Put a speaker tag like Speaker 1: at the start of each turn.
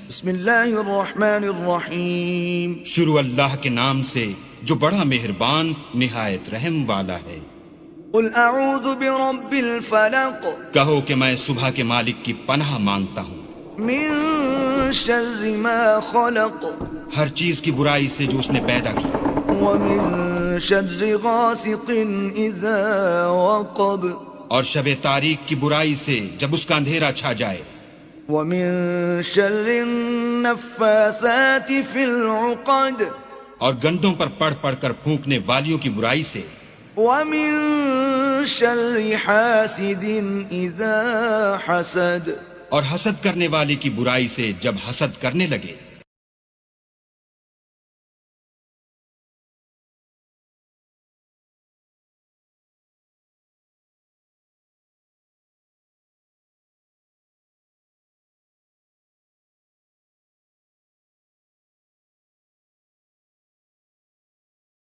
Speaker 1: بسم اللہ الرحمن الرحیم،
Speaker 2: شروع اللہ کے نام سے جو بڑا مہربان نہایت رحم والا ہے۔
Speaker 1: قل اعوذ برب الفلق،
Speaker 2: کہو کہ میں صبح کے مالک کی پناہ مانگتا ہوں،
Speaker 1: من شر ما خلق،
Speaker 2: ہر چیز کی برائی سے جو اس نے پیدا کی،
Speaker 1: ومن شر غاسق اذا وقب،
Speaker 2: اور شب تاریک کی برائی سے جب اس کا اندھیرا چھا جائے،
Speaker 1: ومن شر النفاثات في العقد،
Speaker 2: اور گنڈوں پر پڑھ پڑھ کر پھونکنے والیوں کی برائی سے،
Speaker 1: ومن شر حاسد اذا حسد،
Speaker 2: اور حسد کرنے والے کی برائی سے جب حسد کرنے لگے۔